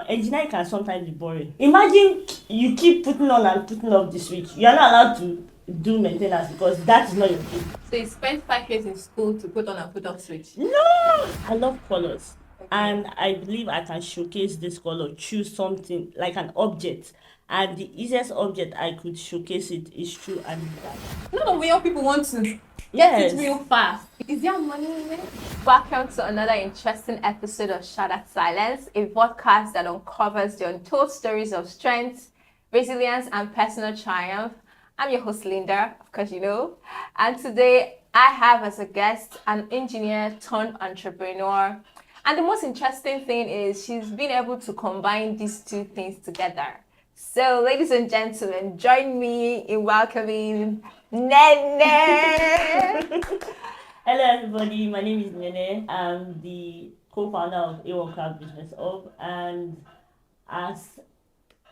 engineering can sometimes be boring. Imagine you keep putting on and putting off the switch. You are not allowed to do maintenance because that is not your thing. So you spent 5 years in school to put on and put off switch? No! I love colors. Okay. And I believe I can showcase this color, choose something like an object. And the easiest object I could showcase it is through handmade. No, we all people want to. Yes. It's real fast. Is there money in it? Welcome to another interesting episode of Shattered Silence, a podcast that uncovers the untold stories of strength, resilience, and personal triumph. I'm your host, Linda, of course you know. And today I have as a guest an engineer turned entrepreneur. And the most interesting thing is she's been able to combine these two things together. So, ladies and gentlemen, join me in welcoming Nene. Hello, everybody. My name is Nene. I'm the co-founder of A1 Carve Business Hub, and as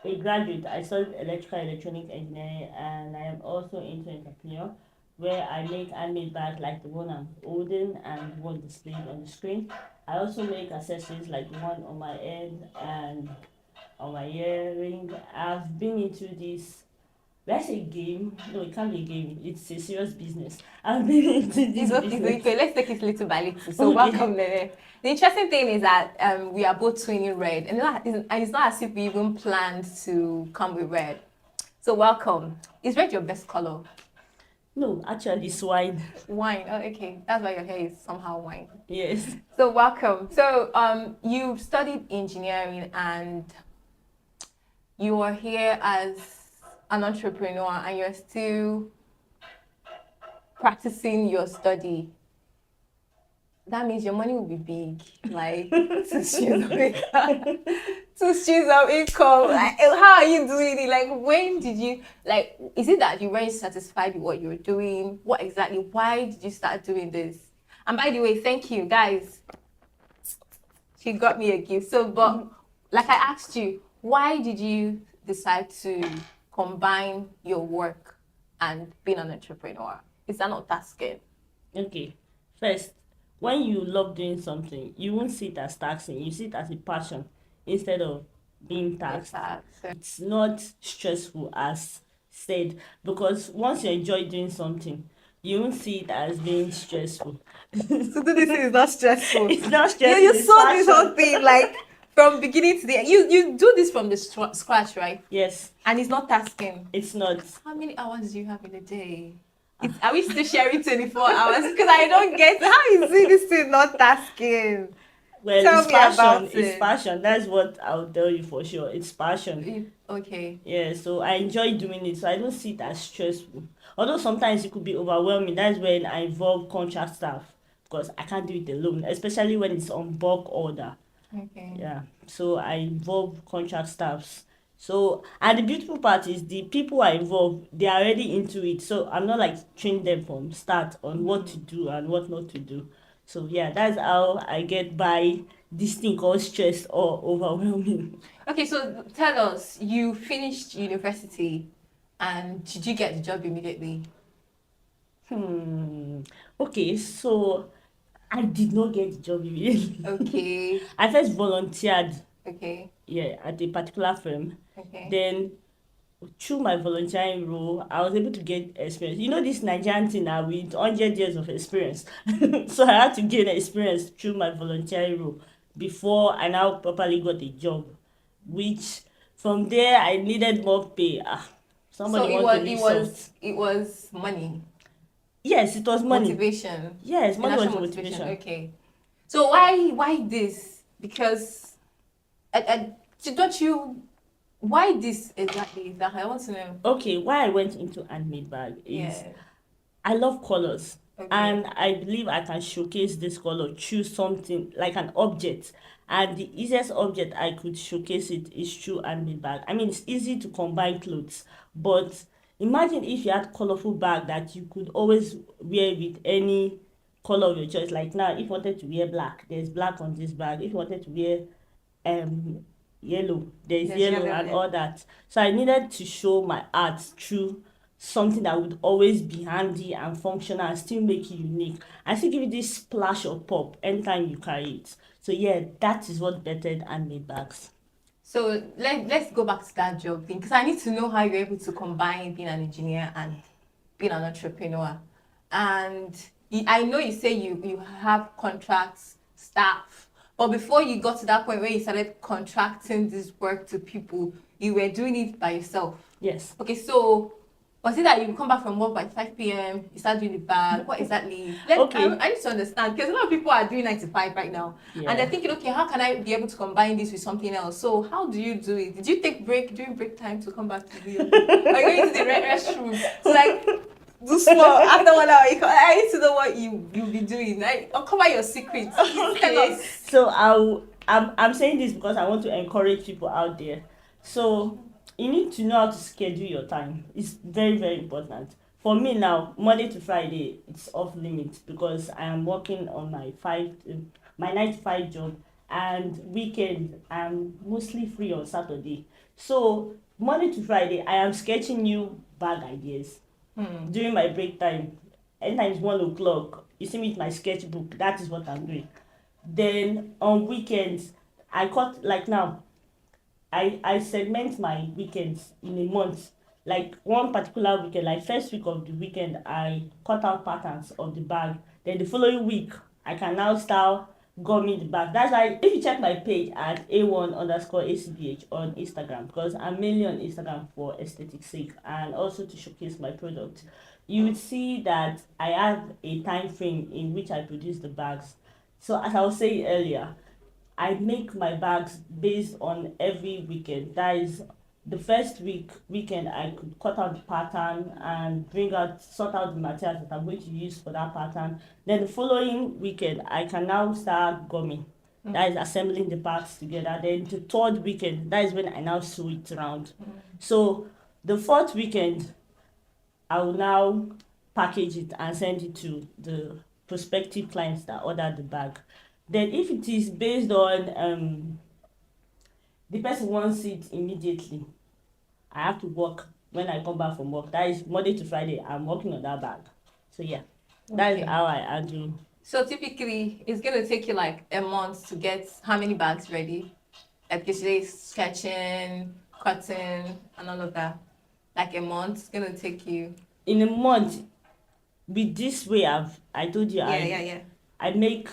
a graduate, I studied electrical electronic engineering, and I am also into entrepreneurial, where I make handmade bags like the one I'm holding and the one displayed on the screen. I also make accessories like the one on my head and on my earring. I've been into this, let's say game. No, it can't be a game. It's a serious business. I've been into this business. Okay, let's take it little by little. So Okay. welcome, Nene. The interesting thing is that we are both twinning red, and it's not as if we even planned to come with red. So welcome. Is red your best color? No, actually, it's wine. Wine. Oh, okay. That's why your hair is somehow wine. Yes. So welcome. So you studied engineering and you are here as an entrepreneur and you're still practicing your study. That means your money will be big, like 2 streams of income. 2 streams of income. Like, how are you doing it? Like, when did you, like, is it that you weren't satisfied with what you were doing? What exactly? Why did you start doing this? And by the way, thank you, guys. She got me a gift. So, but like I asked you, why did you decide to combine your work and being an entrepreneur? Is that not tasking? Okay. First, when you love doing something, you won't see it as taxing. You see it as a passion instead of being taxed. It's not stressful as said, because once you enjoy doing something, you won't see it as being stressful. So do this is not stressful. It's not stressful. You it's saw this passion. whole thing like from beginning to the end. You do this from the scratch, right? Yes, And it's not tasking. it's not. How many hours do you have in a day? Are we still sharing 24 hours? Because I don't get how is this thing not tasking? Well, Tell it's me passion. about It's it. passion. That's what I'll tell you for sure. It's passion. Okay. Yeah, so I enjoy doing it. So I don't see it as stressful. Although sometimes it could be overwhelming. That's when I involve contract staff because I can't do it alone, especially when it's on bulk order. Okay. Yeah, so I involve contract staffs. So, and the beautiful part is the people I involved, they are already into it. So I'm not like training them from start on what to do and what not to do. So yeah, that's how I get by this thing called stress or overwhelming. Okay, so tell us, you finished university and did you get the job immediately? Okay, so I did not get the job immediately. Okay. I first volunteered, Okay. yeah, at a particular firm. Okay. Then through my volunteering role, I was able to get experience. You know this Nigerian thing now with 100 years of experience. So I had to gain experience through my volunteering role before I now properly got a job, which from there I needed more pay. Somebody So wants to make salt. it was money. Yes, it was money. Motivation. Yes, money was Financial motivation. Okay. So why this? Because don't you why this exactly? That I want to know. Okay, why I went into handmade bag is Yeah. I love colors. Okay. And I believe I can showcase this color, choose something like an object. And the easiest object I could showcase it is through handmade bag. I mean, it's easy to combine clothes, but imagine if you had colorful bag that you could always wear with any color of your choice. Like now, if you wanted to wear black, there's black on this bag. If you wanted to wear yellow, there's yellow and there. all that. So I needed to show my art through something that would always be handy and functional and still make it unique and still give you this splash of pop anytime you carry it. So yeah, that is what bettered handmade bags. So let's go back to that job thing because I need to know how you're able to combine being an engineer and being an entrepreneur. And I know you say you have contracts, staff, but before you got to that point where you started contracting this work to people, you were doing it by yourself. Yes. Okay, so was it that you come back from work by 5 p.m., you start doing the bag? What exactly? Okay. I need to understand because a lot of people are doing 9 to 5 right now. Yeah. And they're thinking, okay, how can I be able to combine this with something else? So how do you do it? Did you take break during break time to come back to do your Are you going to the restroom? So like do small after 1 hour. I need to know what you'll be doing. Uncover your secrets. Tell Okay. us. So I'm saying this because I want to encourage people out there. So you need to know how to schedule your time. It's very, very important. For me now, Monday to Friday, it's off limits because I am working on my 9 to 5 job, and weekend I'm mostly free on Saturday. So Monday to Friday, I am sketching new bag ideas during my break time. Anytime it's 1 o'clock, you see me with my sketchbook. That is what I'm doing. Then on weekends, I cut like now. I segment my weekends in a month. Like one particular weekend, like first week of the weekend, I cut out patterns of the bag. Then the following week, I can now start gumming the bag. That's why if you check my page at A1_ACBH on Instagram, because I'm mainly on Instagram for aesthetic sake and also to showcase my product, you would see that I have a time frame in which I produce the bags. So as I was saying earlier, I make my bags based on every weekend. That is the first weekend I could cut out the pattern and sort out the materials that I'm going to use for that pattern. Then the following weekend I can now start gumming. That is assembling the parts together. Then the third weekend, that is when I now sew it around. So the fourth weekend I will now package it and send it to the prospective clients that order the bag. Then if it is based on the person wants it immediately, I have to work when I come back from work. That is Monday to Friday, I'm working on that bag. So yeah, that is how I do. So typically, it's going to take you like a month to get how many bags ready? Like usually sketching, cutting, and all of that. Like a month, it's going to take you. In a month, with this way I told you, I make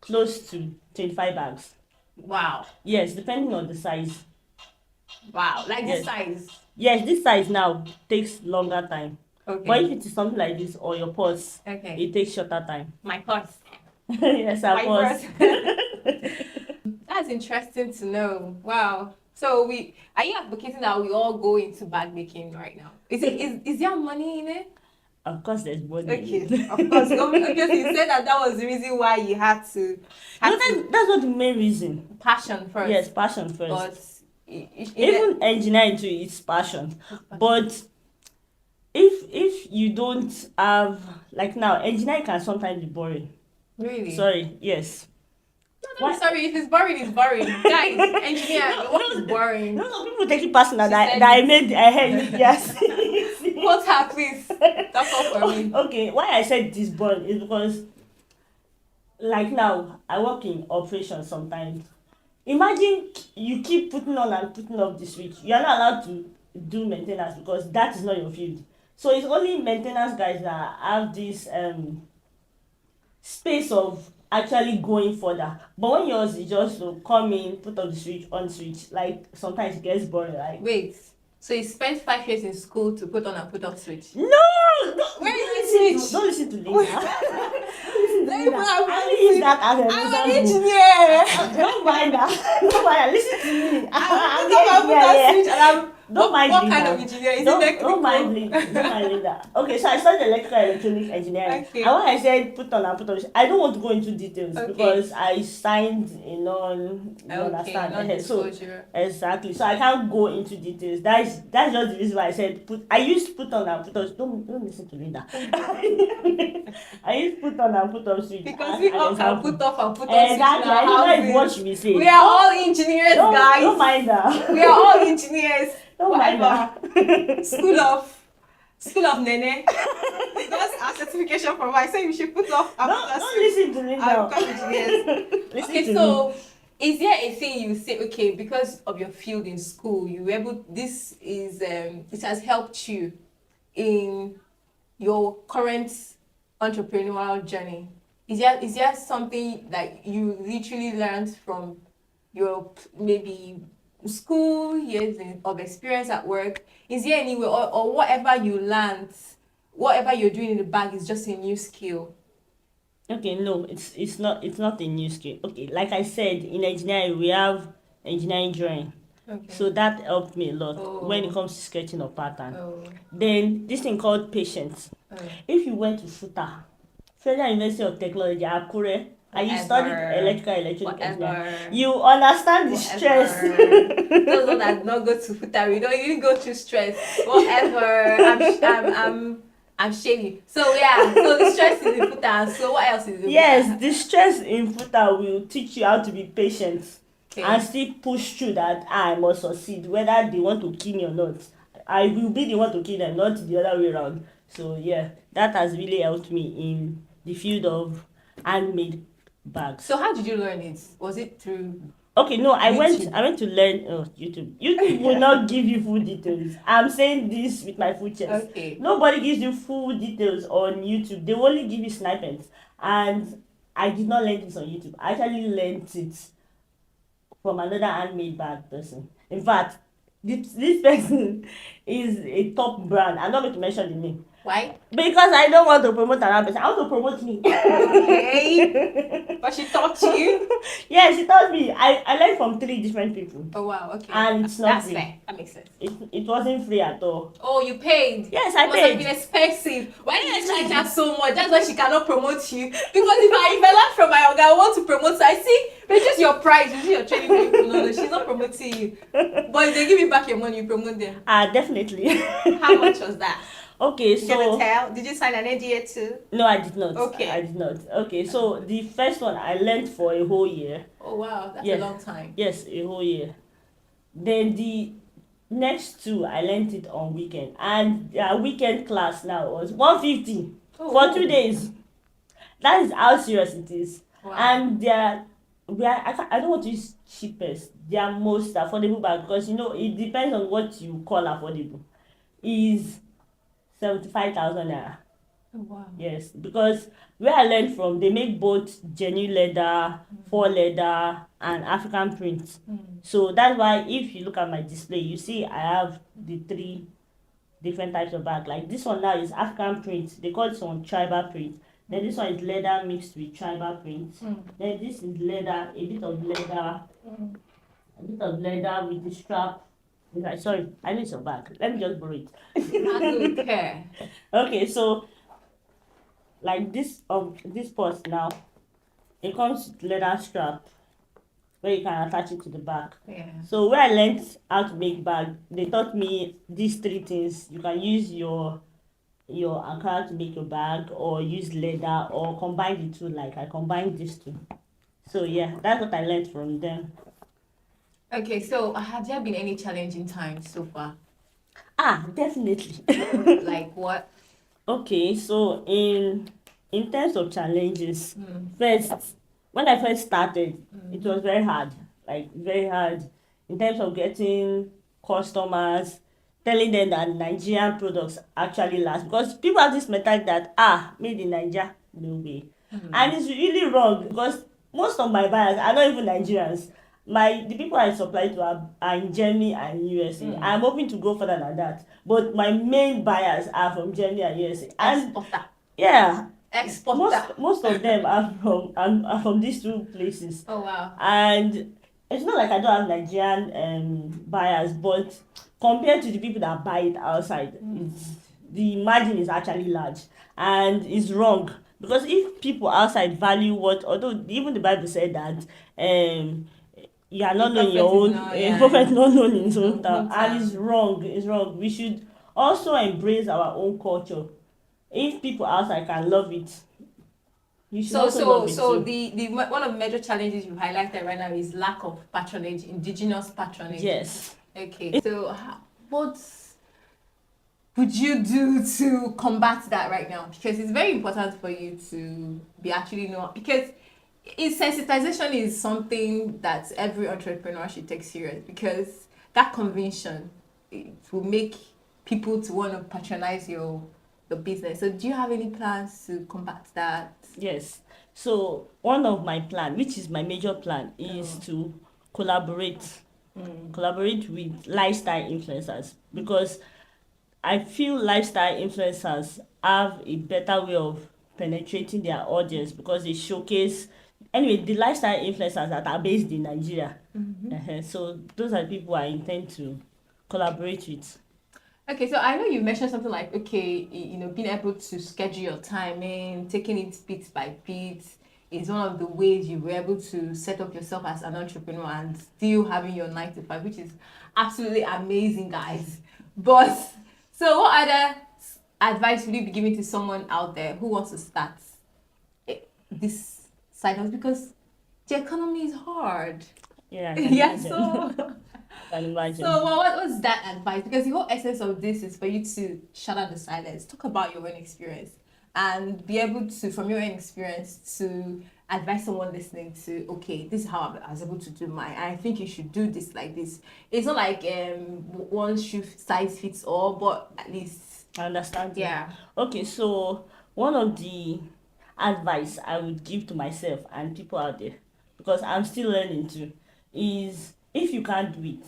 close to 25 bags. Wow. Yes, depending on the size. Wow. Like this Yes. size. Yes, this size now takes longer time. Okay. But if it is something like this or your purse, Okay. it takes shorter time. My purse. Yes, our My purse. That's interesting to know. Wow. So are you advocating that we all go into bag making right now? Is there money in it? Of course, there's money. Okay, of course. Because you said that was the reason why you had to. That's not the main reason. Passion first. Yes, passion first. But even engineering too is passion. But if you don't have, like now, engineering can sometimes be boring. Really? Sorry, yes. No, sorry, if it's boring, it's boring. Guys, engineer, what is boring? No, people take it personal She that said I made, I heard, yes. Quote her, please. That's all for me. Okay, why I said this boring is because, like now, I work in operations sometimes. Imagine you keep putting on and putting off the switch. You are not allowed to do maintenance because that is not your field. So it's only maintenance guys that have this space of actually going further. But when yours is just to come in, put off the switch, on switch, like sometimes it gets boring. Like wait, so you spent 5 years in school to put on and put off switch? no, Where is the switch? Don't listen to Lena. I I use that as an I'm an example. engineer. Don't mind that. Don't mind that. Listen to me. I'm the put that engineer, switch and I'm Don't mind what Linda. kind of engineer? Is it Don't electrical? mind Linda. Okay, so I studied electrical and electronic engineering. Okay. And when I said put on and put on, I don't want to go into details Okay. because I signed a you understand? Non-disclosure. So exactly. So I can't go into details. That's just the reason why I said I used put on and put on. Don't listen to Linda. I used put on and put on switch. Because we all can put off and put on switch in Exactly. our I know houses. what she will say. We are all engineers, guys. Don't mind that. We are all engineers. Don't mind that. School of Nene. That's our certification from I say we should put off and put on Don't switch listen to and Linda. become engineers. Listen Okay, to so me. Is there a thing you say, okay, because of your field in school, you were able, this is, it has helped you in your current entrepreneurial journey? Is there something that you literally learned from your maybe school years of experience at work? Is there any way, or whatever you learned, whatever you're doing in the bag is just a new skill? Okay, no, it's not a new skill. Okay, like I said, in engineering we have engineering drawing. Okay. So that helped me a lot when it Oh. comes to sketching a pattern. Oh. Then this thing called patience. Oh. If you went to FUTA, Federal University of Technology, Akure, and you studied electronic engineering, you understand the stress. Those that not go to FUTA, we don't even go through stress. Whatever. I'm shaming. So yeah, so the stress is in FUTA. So what else is in FUTA? Yes, the stress in FUTA will teach you how to be patient. Okay. And still push through that I must succeed, whether they want to kill me or not. I will be the one to kill them, not the other way around. So yeah, that has really helped me in the field of handmade bags. So how did you learn it? Was it through? Okay, no, I YouTube? went to learn YouTube. YouTube will not give you full details. I'm saying this with my full chest. Okay. Nobody gives you full details on YouTube. They only give you snippets. And I did not learn this on YouTube. I actually learned it from another handmade bag person. In fact, this person is a top brand. I'm not going to mention the name. Why? Because I don't want to promote another person. I want to promote me. Okay. But she taught you? Yeah, she taught me. I learned from 3 different people. Oh wow, okay. And it's not That's free. fair. That makes sense. It wasn't free at all. Oh, you paid? Yes, I It must have paid. been expensive. Why did you charge her so much? That's why she cannot promote you. Because if I learn from my organ, I want to promote her. I see, reduce your price, reduce your training people. No, she's not promoting you. But if they give you back your money, you promote them. Definitely. How much was that? Okay, You gonna so tell? Did you sign an NDA too? no, I did not. Okay. I did not. Okay, so the first one I learned for a whole year. Oh wow, that's Yes. a long time. Yes, a whole year. Then the next 2 I learned it on weekend, and their weekend class now was 150 for 2 days. That is how serious it is. Wow. And I don't want to use cheapest. They are most affordable bag, because it depends on what you call affordable. Is 75,000 naira. Oh wow. Yes, because where I learned from, they make both genuine leather, fur leather, and African print. So that's why if you look at my display, you see I have the 3 different types of bag. Like this one now is African print. They call this one tribal print. Then this one is leather mixed with tribal print. Then this is leather, a bit of leather with the strap. Sorry, I know it's a bag. Let me just borrow it. I don't care. Okay, so like this purse now, it comes with leather strap where you can attach it to the back. Yeah. So where I learned how to make bag, they taught me these 3 things. You can use your ankara to make your bag, or use leather, or combine the 2. Like I combined these 2. So yeah, that's what I learned from them. Okay, so have there been any challenging times so far? Definitely. Like what? Okay, so in terms of challenges, first, when I first started, it was very hard, like very hard, in terms of getting customers, telling them that Nigerian products actually last, because people have this mentality that made in Nigeria, no way. And it's really wrong, because most of my buyers are not even Nigerians. The people I supply to are in Germany and USA. I'm hoping to go further than that, but my main buyers are from Germany and USA. And Exporter. yeah, Exporter. most of them are from these 2 places. Oh wow. And it's not like I don't have Nigerian buyers, but compared to the people that buy it outside, the margin is actually large, and it's wrong, because if people outside value although even the Bible said that you are not knowing your own, prophet not known in his own town, and it's wrong. We should also embrace our own culture. If people outside can love it, you should also love it so too. the one of the major challenges you highlighted right now is lack of patronage, indigenous patronage. Yes. Okay, so what would you do to combat that right now? Because it's very important for you to be actually know, because Sensitization is something that every entrepreneur should take serious, because that convention, it will make people to want to patronize your business. So do you have any plans to combat that? Yes. So one of my plan, which is my major plan, is Oh. to collaborate collaborate with lifestyle influencers, because I feel lifestyle influencers have a better way of penetrating their audience, because they showcase, anyway, the lifestyle influencers that are based in Nigeria. So those are the people I intend to collaborate with. Okay, so I know you mentioned something like, okay, being able to schedule your time in, taking it bit by bit is one of the ways you were able to set up yourself as an entrepreneur and still having your 9 to 5, which is absolutely amazing, guys. But so, what other advice would you be giving to someone out there who wants to start this side hustle? Because the economy is hard. Yeah, I can Yeah, imagine. so. I can imagine. So, what's that advice? Because the whole essence of this is for you to shut out the silence, talk about your own experience, and be able to, from your own experience, to advise someone listening to, okay, this is how I was able to do mine. I think you should do this like this. It's not like one shoe size fits all, but at least, I understand. yeah. Okay, so one of the advice I would give to myself and people out there, because I'm still learning too, is if you can't do it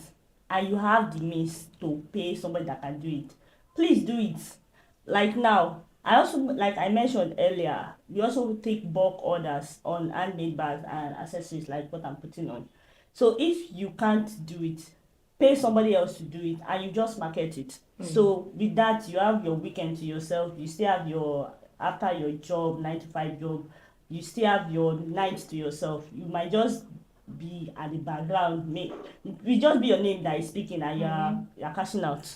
and you have the means to pay somebody that can do it, please do it. Like now, I also, like I mentioned earlier, we also take bulk orders on handmade bags and accessories like what I'm putting on. So if you can't do it, pay somebody else to do it and you just market it. So with that, you have your weekend to yourself. You still have your, after your job, 9 to 5 job, you still have your night to yourself. You might just be at the background, make it will just be your name that is speaking, and you're cashing out.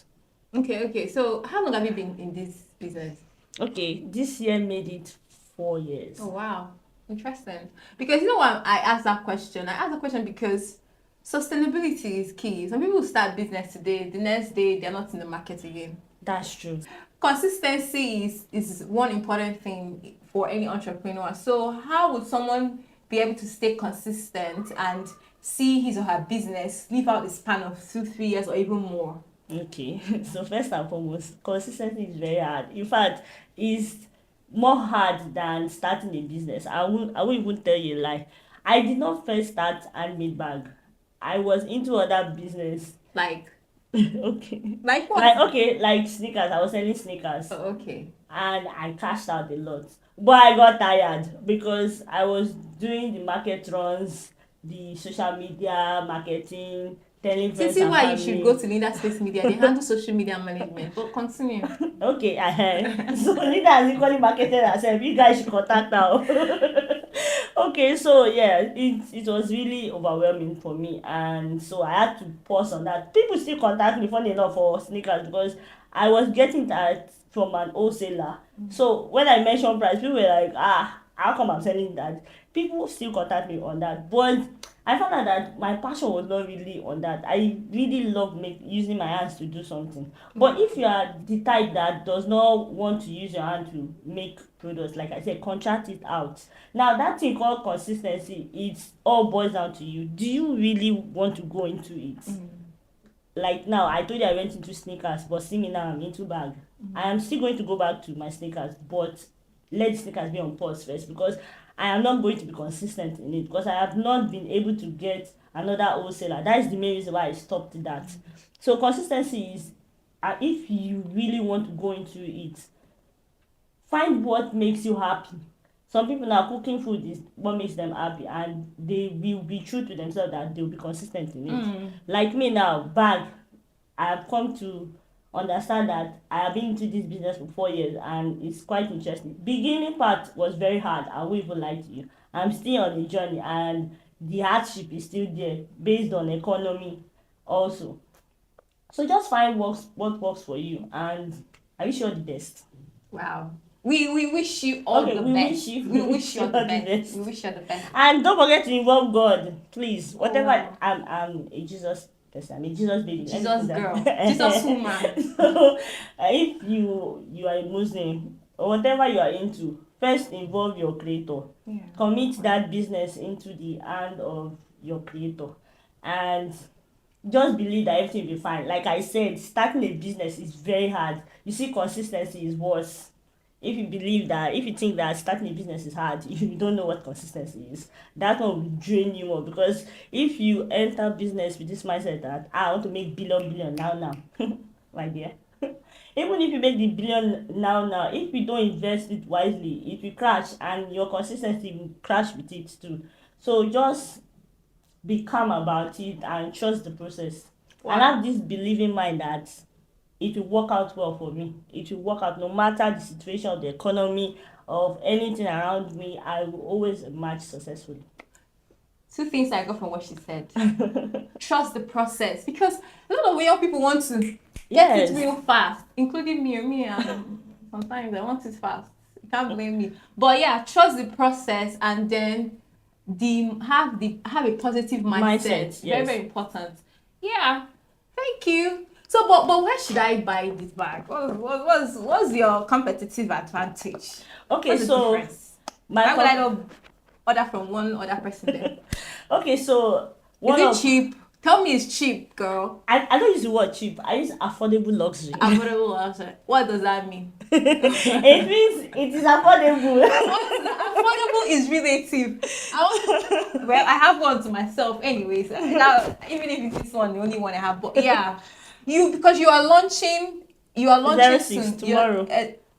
Okay. So, how long have you been in this business? Okay, this year made it 4 years. Oh, wow. Interesting. Because you know why I asked that question? I asked that question because sustainability is key. Some people start business today, the next day they're not in the market again. That's true. Consistency is one important thing for any entrepreneur. So how would someone be able to stay consistent and see his or her business live out the span of 2, 3 years or even more? Okay, so first and foremost, consistency is very hard. In fact, it's more hard than starting a business. I won't even tell you a lie. I did not first start handmade bag. I was into other business. Like Okay. like what? Like sneakers. I was selling sneakers. Oh, okay. And I cashed out a lot. But I got tired because I was doing the market runs, the social media marketing, telling friends See and why you family. should go to Linda Space Media. They handle social media management. But continue. Okay, so Linda has equally marketed herself. You guys should contact her. Okay, so yeah, it was really overwhelming for me, and so I had to pause on that. People still contact me, funny enough, for sneakers, because I was getting that from an wholesaler. So when I mentioned price, people were like, how come I'm selling that? People still contact me on that, but I found out that my passion was not really on that. I really love using my hands to do something. But if you are the type that does not want to use your hand to make products, like I said, contract it out. Now that thing called consistency, it all boils down to you. Do you really want to go into it? Like now, I told you I went into sneakers, but see me now, I'm into bag. I am still going to go back to my sneakers, but let the sneakers be on pause first, because I am not going to be consistent in it, because I have not been able to get another wholesaler. That is the main reason why I stopped that. So consistency is, if you really want to go into it, find what makes you happy. Some people now, cooking food is what makes them happy, and they will be true to themselves that they will be consistent in it. Like me now, bag, I have come to understand that I have been into this business for 4 years, and it's quite interesting. Beginning part was very hard, I won't even lie to you. I'm still on the journey, and the hardship is still there based on economy also. So just find what works for you, and I wish you all the best. Wow. We wish you all the best. We wish you all the best. We wish you all the best. And don't forget to involve God, please. Whatever. Wow. I'm a Jesus person. I'm a Jesus baby. Jesus girl. Jesus woman. So if you are a Muslim or whatever you are into, first involve your creator. Yeah. Commit that business into the hand of your creator, and just believe that everything will be fine. Like I said, starting a business is very hard. You see, consistency is worse. If you think that starting a business is hard, you don't know what consistency is. That one will drain you more, because if you enter business with this mindset that I want to make billion now, my dear, even if you make the billion now, if you don't invest it wisely, it will crash, and your consistency will crash with it too. So just be calm about it and trust the process. Wow. And have this believing mind that it will work out well for me. It will work out no matter the situation of the economy, of anything around me. I will always emerge successfully. Two things I got from what she said. Trust the process, because a lot of young people want to get Yes. it real fast, including me. Sometimes I want it fast. You can't blame me. But yeah, trust the process, and then have a positive mindset. Yes. Very, very important. Yeah. Thank you. So, but where should I buy this bag? What's your competitive advantage? Okay, What's the so difference? Why would I not order from one other person then? Okay, so Is it cheap? Tell me it's cheap, girl. I don't use the word cheap. I use affordable luxury. Affordable luxury. What does that mean? It means it is affordable. Affordable is relative. Well, I have one to myself anyways. Now, even if it's one, the only one I have. But yeah, because you are launching 06 soon. tomorrow.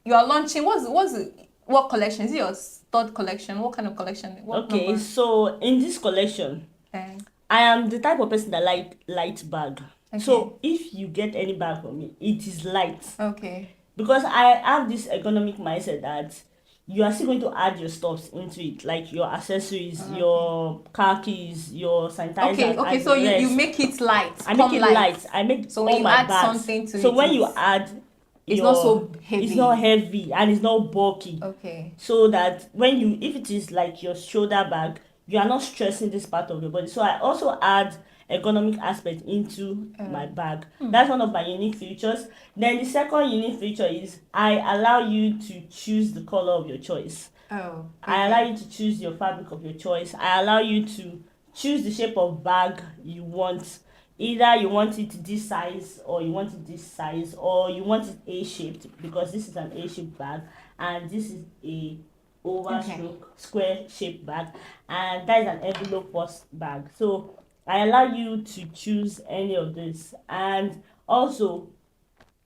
You are launching. What collection? Is it your third collection? What kind of collection? What Okay, number? so in this collection, I am the type of person that like light bag. Okay. So if you get any bag from me, it is light. Okay. Because I have this economic mindset that you are still going to add your stuffs into it, like your accessories, your car keys, your sanitizer. Okay. So you make it light. I make it light. I make so all when you my add bags. something to it. So when you add, it's not so heavy. It's not heavy and it's not bulky. Okay. So that if it is like your shoulder bag, you are not stressing this part of your body. So I also add economic aspect into my bag. That's one of my unique features. Then the second unique feature is I allow you to choose the color of your choice. Okay. I allow you to choose your fabric of your choice. I allow you to choose the shape of bag you want. Either you want it this size, or you want it this size, or you want it A-shaped, because this is an A-shaped bag and this is a oval stroke square shaped bag, and that is an envelope post bag. So I allow you to choose any of this. And also,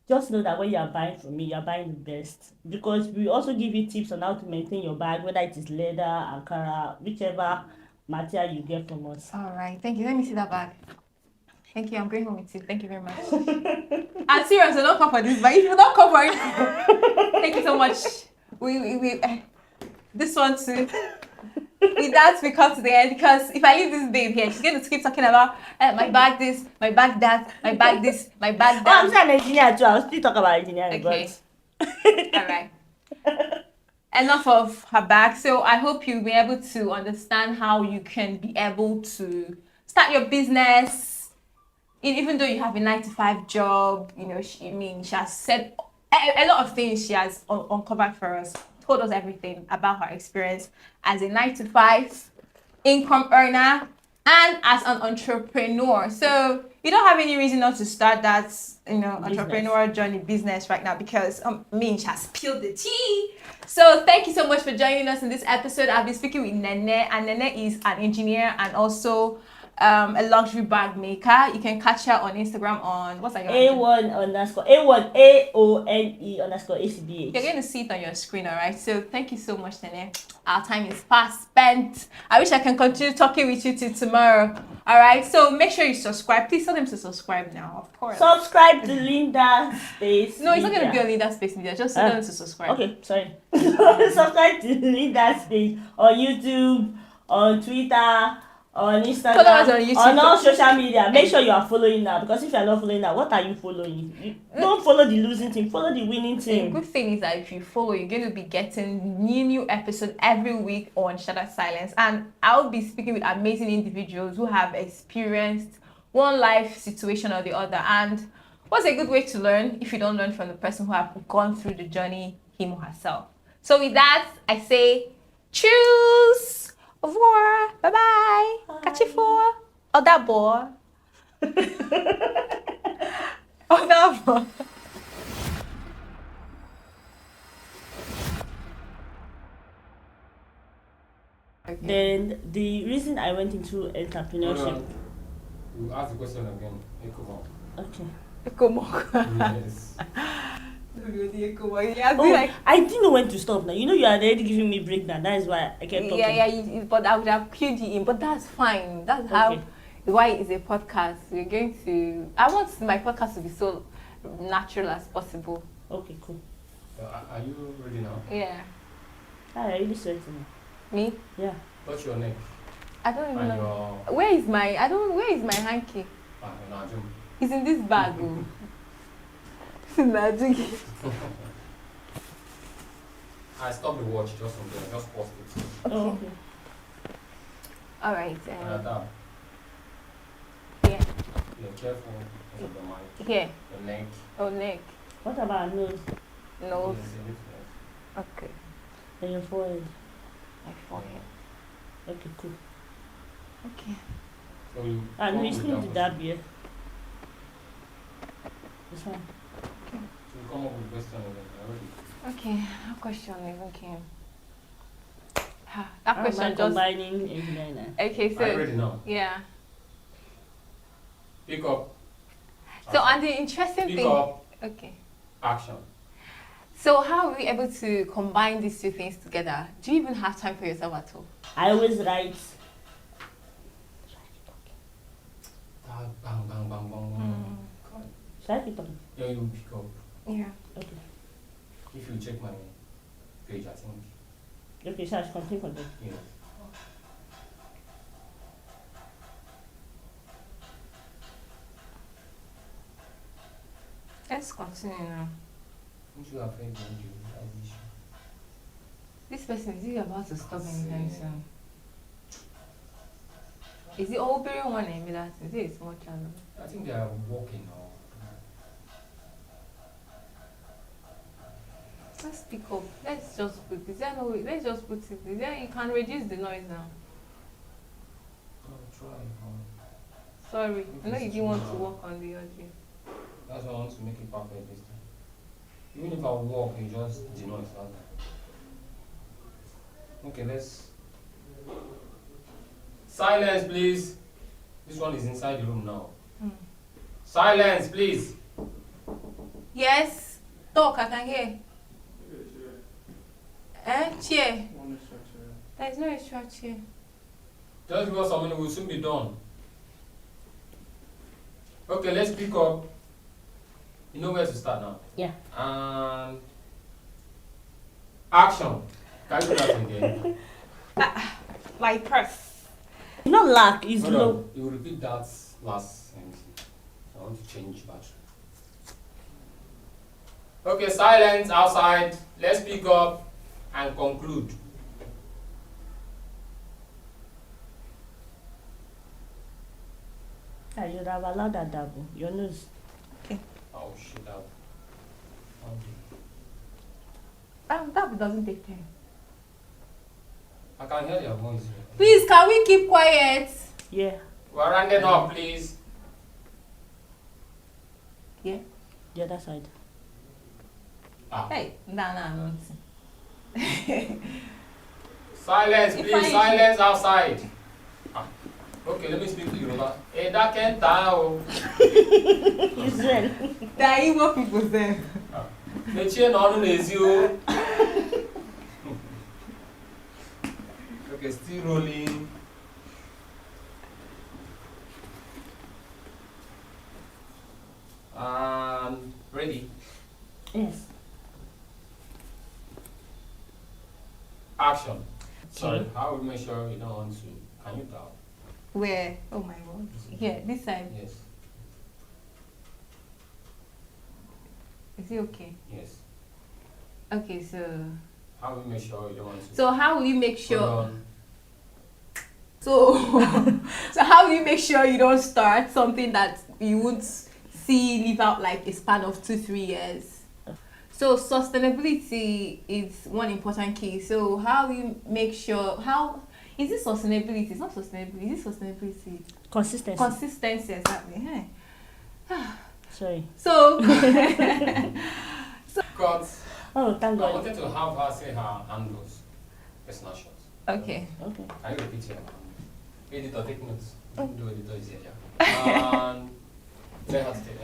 just know that when you are buying from me, you are buying the best, because we also give you tips on how to maintain your bag, whether it is leather, ankara, whichever material you get from us. All right, thank you. Let me see that bag. Thank you. I'm going home with you. Thank you very much. I'm serious. I don't come for this, but if you don't come for it, thank you so much. We this one too. With that, we come to the end, because if I leave this babe here, she's going to keep talking about my bag this, my bag that, my bag this, my bag that. I'm still an engineer too. I'll still talk about engineering. Okay. All right. Enough of her bag. So I hope you'll be able to understand how you can be able to start your business. Even though you have a 9-to-5 job, she has said a lot of things. She has uncovered for us, told us everything about her experience as a 9-to-5 income earner and as an entrepreneur. So you don't have any reason not to start that, entrepreneurial journey business right now, because she has spilled the tea. So thank you so much for joining us in this episode. I've been speaking with Nene, and Nene is an engineer and also a luxury bag maker. You can catch her on Instagram on what's that? A1_AONE_ACBH. You're going to see it on your screen, all right? So thank you so much, Nene. Our time is fast spent. I wish I can continue talking with you till tomorrow. All right. So make sure you subscribe. Please tell them to subscribe now, of course. Subscribe to Linda Space. No, it's not going to be on Linda Space Media. Just tell them to subscribe. Okay, sorry. Subscribe to Linda Space on YouTube, on Twitter, on Instagram, follow us on YouTube, on all social media. Make sure you are following now, because if you are not following now, what are you following? Don't follow the losing team, follow the winning team. The good thing is that if you follow, you're going to be getting new episodes every week on Shattered Silence, and I'll be speaking with amazing individuals who have experienced one life situation or the other. And what's a good way to learn if you don't learn from the person who have gone through the journey, him or herself? So with that, I say choose. Au revoir. Bye bye. Catch you for. Oh, that boy. Oh, that boy. Okay. Then the reason I went into Hold entrepreneurship. on. You ask the question again. Hey, come on. Okay. Comment? Yes. Yeah, Oh, like, I didn't know when to stop now. You know, you are already giving me breakdown. That is why I kept talking. but I would have cued you in, but that's fine. That's how, Okay. why it's a podcast. We're going to, I want my podcast to be so natural as possible. Okay, cool. Are you ready now? Yeah. Hi, are you sweating? Me? Yeah. Touch your neck. I don't even And know. your... Where is my hanky? No, Jim. It's in this bag. Oh. Imagine. I stopped the watch just from there. Just paused it. Oh, okay. All right. That. Yeah. Yeah, careful. Because of the mic. Here. The neck. Oh, neck. What about nose? Nose. Yes, yes. Okay. And your forehead? My forehead. Okay, cool. Okay. So you And come we with still that did question. that beer. This one. So you come up with the question again. Already. Okay. That question even came. That How am I question just. combining engineering. Okay, Are you so. ready now? Yeah. Pick up. So, and the interesting Pick thing. up. Okay. Action. So, how are we able to combine these two things together? Do you even have time for yourself at all? I always write. Bang, bang, bang, bang, bang. God. Should I keep talking? Yeah, you pick up. Yeah. Okay. If you check my page, I think. Okay, so I should continue from there. Yeah. Let's continue now. Once you have heard the injury, that's the issue. This person, is he about to stop Say- anytime soon? Is it all very one name that? Is it a small channel? I think they are walking now. Let's speak up. Let's just put. Is there no way? Let's just put it. Is there? You can reduce the noise now. I'll try. Sorry, I know you didn't want to work on the audio. That's why I want to make it perfect this time. Even if I walk, you just denoise that. Okay, let's. Silence, please. This one is inside the room now. Silence, please. Yes. Talk. I can hear. Chair. There is no extra chair. Just give us a minute, we'll soon be done. Okay, let's pick up. You know where to start now? Yeah. And action. Can you do that again? My purse. It's not lack, it's Hold low. on. You will repeat that last sentence. I want to change battery. Okay, silence outside. Let's pick up and conclude. I should have allowed that double. Your nose. Oh shit out. That doesn't take time. I can hear your voice. Please, can we keep quiet? Yeah. We're rounding up, please. Yeah. The other side. Ah. Hey, no. Silence, If please. I- Silence outside. Ah. Okay, let me speak to Yoruba. Hey, that can't tell. Israel. There are Igbo people there. The chain on is you. Okay, still rolling. Ready? Yes. Action. Sorry, how will we make sure you don't want to? Can you tell? Where? Oh my god. Here, this side. Yes. Is it okay? Yes. Okay, so. How will we make sure you don't want to? So how will you make Hold sure? on. So, so how do you make sure you don't start something that you would see live out like a span of 2-3 years? So sustainability is one important key. So how you make sure how is it sustainability? It's not sustainability. Is it sustainability? Consistency. Consistency, exactly. Sorry. So Got. Oh, thank I God. wanted to have her say her handles. Personal shots. okay. Okay. Can you repeat your editor, take notes. Do editor is here. And tell her to take,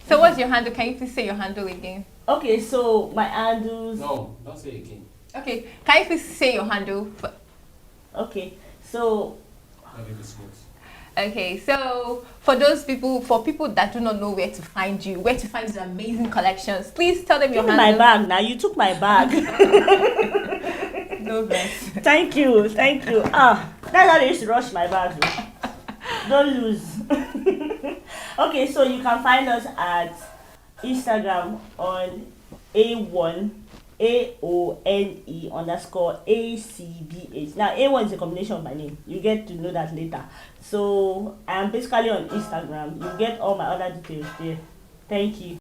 So what's your handle? Can you please say your handle again? Okay, so my handles. no, don't say again. Okay. Can you please say your handle? Okay, so Let it be smooth. Okay, so for people that do not know where to find you, where to find the amazing collections, please tell them your give me my handle. bag now. You took my bag. No vex. Thank you, thank you. That's how they used to rush my bag. Don't lose. Okay, so you can find us at Instagram on AONE_ACBH. Now A1 is a combination of my name. You get to know that later. So I'm basically on Instagram. You get all my other details there. Thank you.